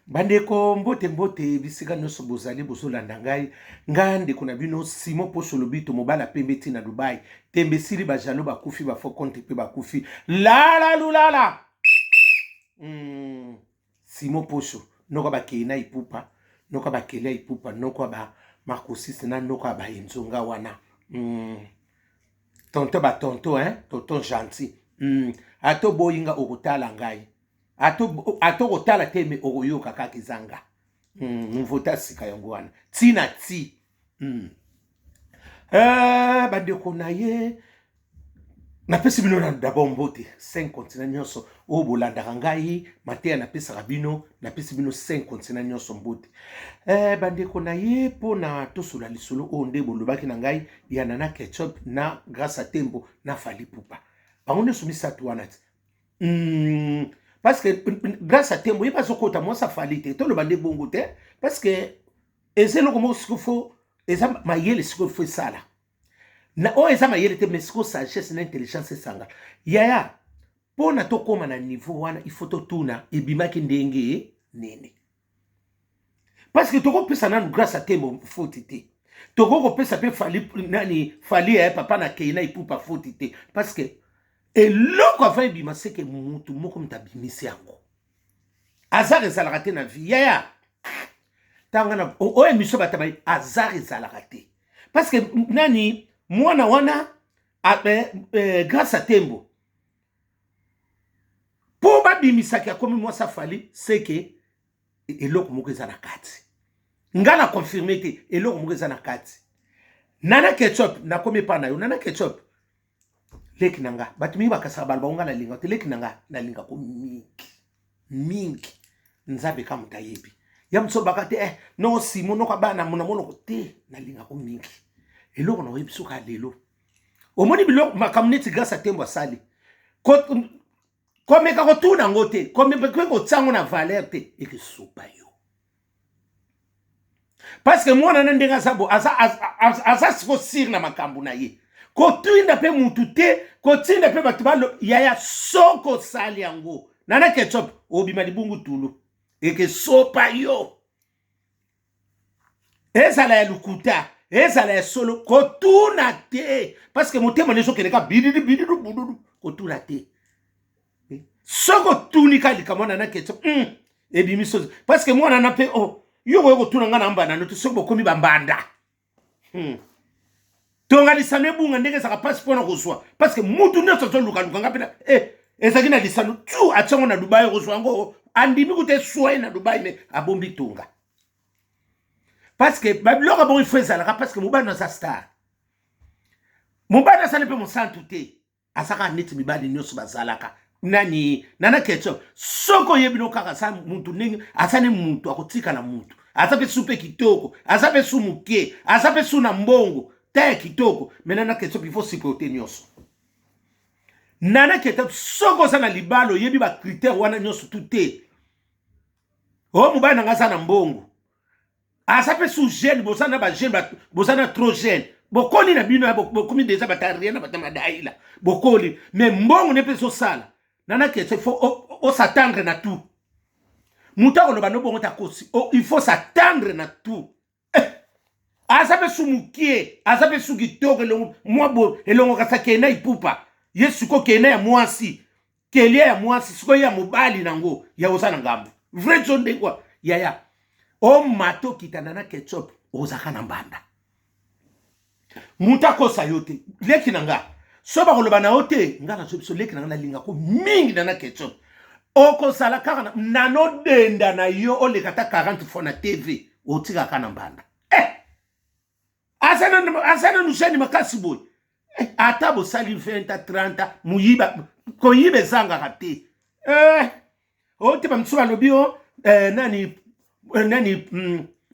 Bandeko mbote mbote bisika nyonso bozali bozolanda ngai ngande kuna bino Simon Poso lobito mobala pembeti na Dubai tembe sili bajalo bakufi bafo konte pe bakufi la lulala Simon Poso noko bakena ipupa noko bakela ipupa noko ba makosisi na noko ba enzonga wana tonton ba tonton tonton gentil ato boyinga okutala ngai ato kotala teme okoyoka kaka ezanga mvota sika yango wana tina ti bandeko na ye napesi bino na d'abord mbote 5 continent nyonso oyo bolandaka ngai mateya napesaka bino napesi bino 5 continent nyonso mbote bandeko na ye mpo na tosola lisolo oyo nde bolobaki na ngai ya Nana Ketchup na Grâce à Tembo na Fally Ipupa bango nyonso misato wana ti parce que Grâce à Tembo yeba sokota mwasa Fally te toloba nde bongo te parce que eza eloko moko siko fo eza mayele siko fo esala na o eza mayele te mais siko sagesse na intelligence esanga yaya mpo na tokóma na niveau wana ifo totuna ebimaki ndenge nini parce que tokopesa nanu Grâce à Tembo foti te tokokopesa mpe Fally ya papa na Keina Ipupa foti te parce que eloko avant ebima seke mutu moko mutu abimisi yango azar ezalaka te na vie yaya tanga na oyo émission batabai azar ezalaka te parce que nani mwana wana Grâce à Tembo po babimisaki akomi mwasa Fally seke eloko moko eza na kati nga na confirme te eloko moko eza na kati Nana Ketchup nakomi epa na yo Nana Ketchup leki nanga bato mingi bakasaka balo baonga nalinga te leki nanga nalinga ko mingi nzabe ka muta yebi ya mso bakate no Simon no kabana muna monoko te nalinga ko mingi eloko na yebi suka lelo omoni biloko makamneti Grâce à Tembo asali ko meka ko tuna ngote ko meka ko tsango na valeur te ekisopa yo parce que mwana ndenga sabo asa siko sir na makambu na ye kotinda pe mutu te kotinda pe bato balo yaya soko sali yango Nana Ketchup obima libungu tulu eke sopa yo ezala ya lukuta ezala ya solo kotuna te parce que motema neso keleka bididu bududu kotuna te soko tunika likamwa Nana Ketchup ebimi sozi parce que mwana na pe yo kotuna ngana mbana no soko bokomi bambanda tonga lisano ebunga ndenge saka passeport na kozwa parce que mutu nyonso azoluka ngapena ezaki na lisano tu atsango na Dubai kozwa ngo andimi kute soye na Dubai me abombi tonga parce que babiloko bon il faut ezalaka parce que mobali naza star mobali asali mpe mosantu te asaka neti mibali nyonso bazalaka nani Nana Ketchup soko oyebi no kaka sa mutu ndenge asani mutu akotika na mutu aza mpe su mpe kitoko aza mpe su moke aza mpe su na mbongo te kitoko mais Nana Ketchup il faut supporter nyonso Nana Ketchup soko za na libalo yebi ba critère wana nyonso tout te mobali nanga za na mbongo asape sous jeune bosana ba jeune bosana trop jeune bokoli na bino bokomi déjà bataria na batama daila bokoli mais mbongo ne peut so sala Nana Ketchup il faut s'attendre na tout muta ko ba no bongo ta kosi il faut s'attendre na tout azabe sumukie azabe sugitoko elongo mwabo elongo kasa Keina Ipupa yesu ko Keina ya mwasi kelia ya mwasi siko ya mobali nango ya osana ngambo vrai zonde kwa yaya mato kita Nana Ketchup ozaka na mbanda muta kosa yote leki nanga soba koloba na ote ngana so leki nanga na linga ko mingi Nana Ketchup oko sala kaka nano denda na yo olekata 40 fois na TV otika kana mbanda asana nushani makasi boy ata bo sali 20 30 muyiba ko yibe zanga kate ote ba mtsuba lobio nani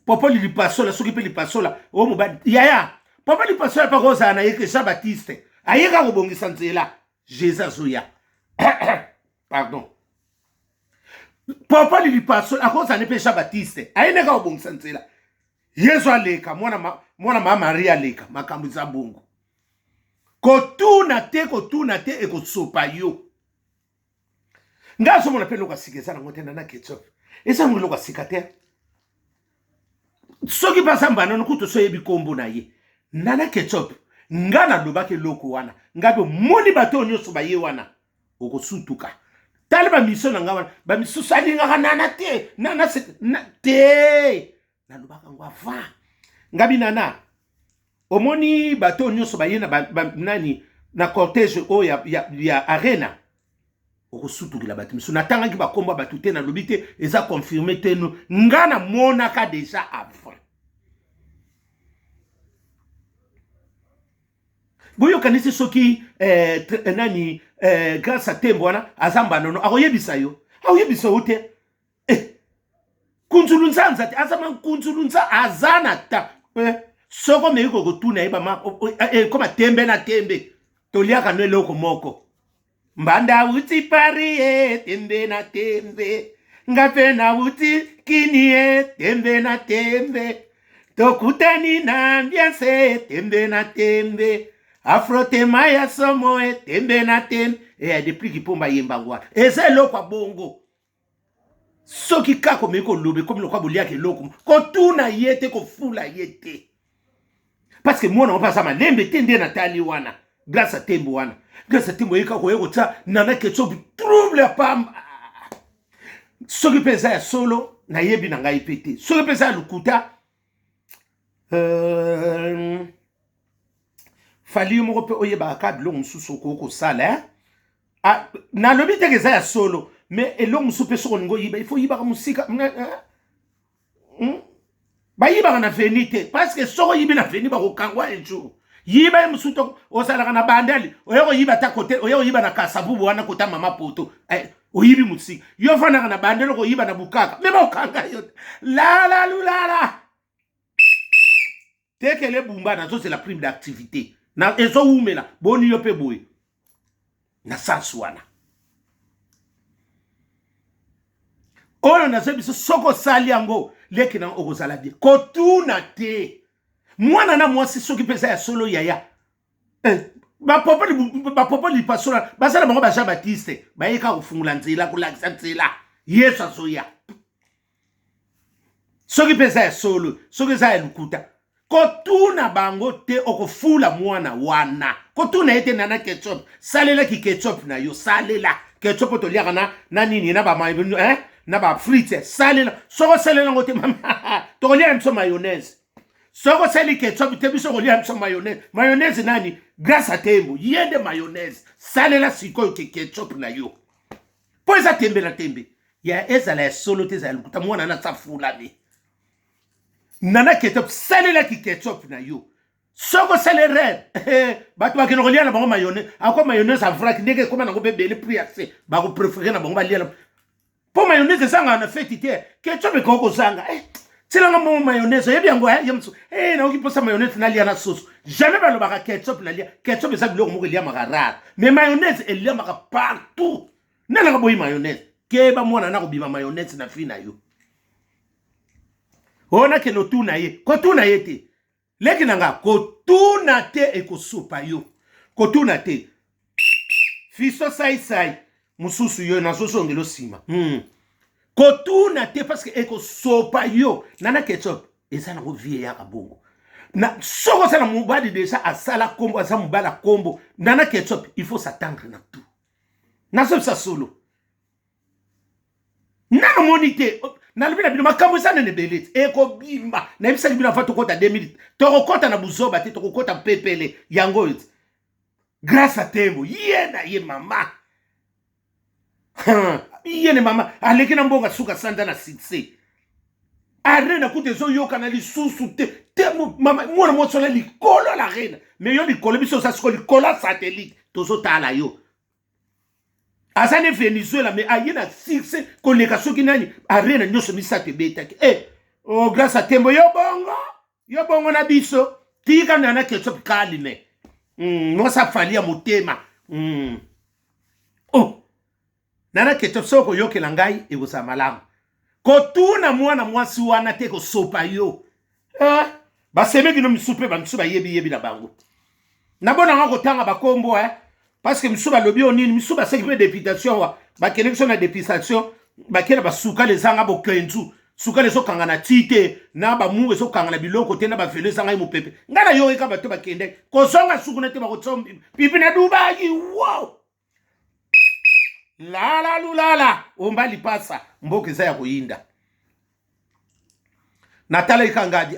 popoli lipasola soki pe lipasola mobali yaya popoli lipasola pa koza na yeke Jean Baptiste ayeka ko bongisa nzela Jesus oya pardon popoli lipasola akoza ne pe Jean Baptiste ayeka ko bongisa nzela Yesu aleka mwana mama Maria aleka makambo za bongo kotuna te ekosopa yo ngaso mona pe loka sikeza na ngote Nana Ketchup eza ngolo kwa sikate soki pasamba non kuto soyebi kombo na ye Nana Ketchup ngana lobake loko wana ngabe moni bato nyonso ba ye wana okosutuka tali ba mission nga wana ba misusu alinga nana te nana te na lobaka ngwa va ngabi nana omoni bato nyonso ba ye na nani na cortège o ya arena okosutukila bato miso natangaki bakombo bato te na lobi te eza confirmé te no ngana monaka déjà avant boyo kanisi soki nani grâce à tembo wana azamba nono akoyebisa yo akoyebisa yo te kunzulunza nzati azama kunzulunza azana ta soko meiko kotuna iba ma koma tembe na tembe toliaka no eloko moko mbanda uti pari tembe na tembe ngape na uti kini tembe na tembe tokutani na ambiance tembe na tembe afrotema ya somo tembe na tembe depuis kipomba yemba ngwa eza eloko ya bongo soki kako meko lobe comme lokwa boliaka eloko kotuna yete kofula yete parce que mwana opasa malembe te nde natali wana grâce à tembo wana grâce à tembo yeka koyeko tsa Nana Ketchup trouble pamba soki pesa ya solo na yebi na ngai pete soki pesa ya lukuta fali moko pe oyeba ka biloko mosusu okoko sala na lobi te keza ya solo mais eloko mosusu pe soko ningo yiba il faut yibaka musika bayibaka na veni te parce que soko yibi na veni bakokangwa ejour yiba ye mosusu to osalaka na bandali oyeko yiba ta kote oyeko yiba na kasabubu wana kota mama poto oyibi musika yo fanaka na bandali okoyiba na bukaka me bakokanga yo lala lulala tekele bumba nazo c'est la prime d'activité na ezo umela boni yo pe boye na sanswana oyo nazo biso soko sali yango leki na okozala bien kotuna te mwana na mwasi soki pesa ya solo yaya bapopo lipasola basala bango ba Jean Baptiste bayeka kofungula nzela kolakisa nzela yesu azoya soki pesa ya solo soki eza ya lukuta kotuna bango te okofula mwana wana kotuna ete Nana Ketchup salela ki ketchup na yo salela ketchup toliaka na nini na ba na ba frites salela soko salela ngote mama tokolia mso mayonnaise soko sali ketchup te biso kolia mso mayonnaise nani grâce à tembo yende mayonnaise salela sikoyo ki ketchup na yo po eza tembe na tembe ya ezala ya solo te za lukuta mwana na tsafula me Nana Ketchup salela ki ketchup na yo soko salere bato bakino kolia na bango mayonnaise ako mayonnaise avrak ndenge koma na ngobe bele prix accès ba ko préférer na bango balia po mayonnaise sanga na feti te ketchup ko ko sanga tilanga mo mayonnaise yebi yango yemso na okiposa mayonnaise na lia na sauce jamais ba lo baka ketchup na lia ketchup eza biloko moko lia makarara mais mayonnaise elia maka partout nana boyi mayonnaise ke ba mwana na ko bima mayonnaise na fina yo ona ke no tuna ye ko tuna ye te leki nanga ko tuna te e ko sopa yo ko tuna te fiso sai mususu yo na soso ngelo sima ko tuna te parce que e ko sopa yo Nana Ketchup eza na ko vie ya kabongo na soko sana mubadi déjà asala kombo asa mubala kombo Nana Ketchup il faut s'attendre na tout na ça solo na monite na libina bino makambo sana ne belete eko bimba na bisa libina fa tokota 2000 tokota na buzoba te tokota pepele yango grâce à tembo yena ye mama yene mama aleki na mbonga suka sanda na sitse arena kute zo yoka na lisusu te mama mwana mo sola likolo la reine mais yo likolo biso sa sko likolo satellite tozo tala yo Asane Venezuela mais ayena fixe koleka soki nani arena nyoso misate betaki oh grâce à tembo yo bongo na biso tika Nana Ketchup kalime no sa falia motema oh Nana Ketchup soko yo kelangai e gosa malamu kotuna mwana mwasi wana te ko sopa yo ba semeki no misupe ba misuba yebi na bango na bona ngako tanga bakombo parce que misuba lobi onini misuba s'occuper députation wa ba connexion na députation bakela basuka les anga bokenzu suka les okanga na tite na ba mu eso kanga na biloko te na ba velo sanga mu pepe ngana yo eka bato bakende ko zonga suku nete ba ko tsombi pipi na Dubai wow la lulala ombali pasa mboke za ya kuinda natala ikangadi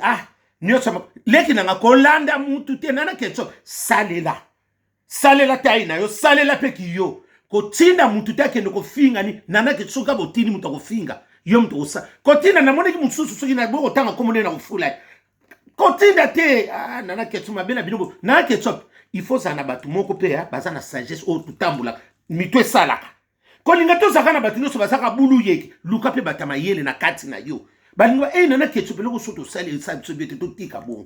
nyoso leki na kolanda mutu te nana ketso salela taina yo salela peki yo kotinda mutu te kende ko finga ni nana ketso ka botini mutu ko finga yo mutu osa kotinda na moneki mususu soki na boko tanga komone na ufula kotinda te nana ketso mabela binobo nana ketso il faut ça na batu moko pe baza na sagesse o tutambula mitwe salaka kolinga to zakana batu no so basaka bulu yeke luka pe batama yele na kati na yo balingwa nana ketso pe loko soto sali sa tsobete to tika bon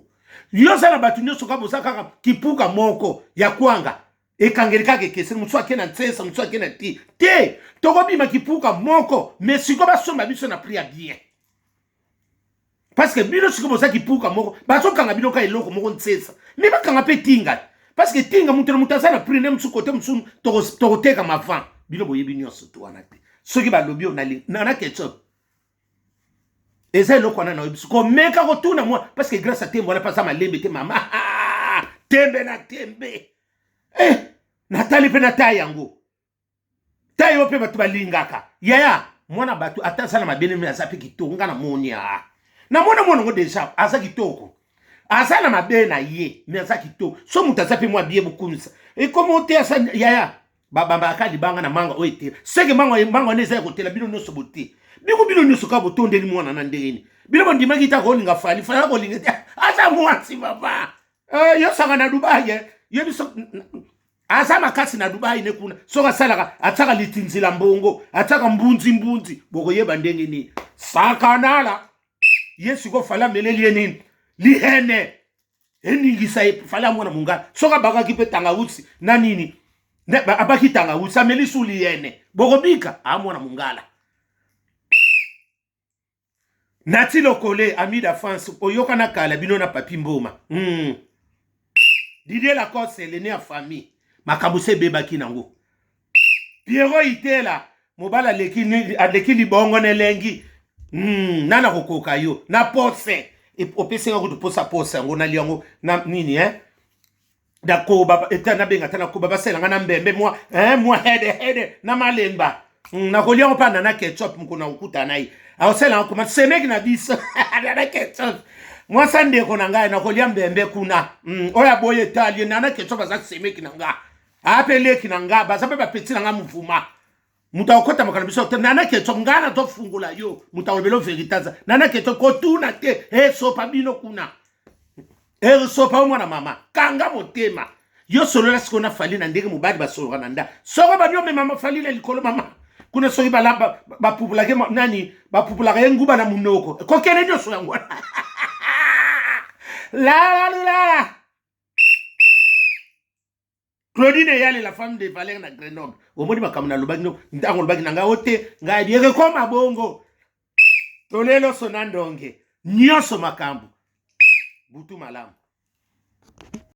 yo sala batu no so ka bosaka kipuka moko ya kwanga ekangelika ke kese mutsu akena ntsensa mutsu akena te toko bima kipuka moko mais siko basomba biso na priya bien parce que bino siko bosa kipuka moko baso kanga bino ka eloko moko ntsensa mais bakanga pe tinga parce que tinga mutelo mutasa na priya mutsu kote mutsu toko teka mavan bino boyebi nyonso to wana te soki balobi onali nana ketchup eza eloko wana na oyebi ko meka kotuna mwa parce que grâce à tembo wana pasa malembe te mama tembe na tembe natali pe na tayi yango tayi ope batu balingaka yaya mwana batu atasala mabene me azapi kitoko nga na moni na mwana ngo deja aza kitoko asala mabene na ye me aza kitoko so mutu azapi mwa biye bukumisa ekomote asa yaya babamba akali banga na manga oite seke manga neza kotela bino nyonso bote bino nyonso ka botondeli mwana na ndeni bino bondimaki ta kolinga fali kolinga asa mwasi baba yo sanga na Dubai yo biso asa makasi na Dubai ne kuna soka salaka ataka litinzila mbongo ataka mbunzi boko yeba ndenge ni sakanala yesu ko fala meleli nini lihene eningisa fala mwana mungala soka baka kipe tangawusi na nini abaki tangawusi amelisu lihene boko bika mwana mungala nati lokole amida France oyoka na kala bino na papi mboma Didier Lacoste l'ennemi à famille makabuse bebaki nango Pierrot itela mobala leki libongo nelengi nana kokoka yo na pose opesenga ko posa pose ngo na liango na nini da ko baba etana benga tana ko baba sela ngana mbembe moi hede na malemba na ko liango pa na ketchup mkona ukuta nai awsela ko masemeki na biso na ketchup moi sande ko nanga na ko liambembe kuna oya boye tali na ketchup za semeki nanga apele kinanga basabe ba petit nanga mvuma muta okota makana biso te nana ketchup ngana to fungula yo muta obelo veritaza nana ketchup ko tuna te sopa bino kuna sopa mwana mama kanga motema yo solo la sikona fali na ndenge mubadi basolo nanda soko banyo me mama fali le likolo mama kuna soki balamba bapupula ke nani bapupula ke nguba na munoko ko kene nyoso yango la Claudine Yale la femme de Valère na Grenoble omoni makamuna lobaki no ndango lobaki nanga ote ngai dieke koma bongo tolelo sonandonge nyoso makambu butu malamu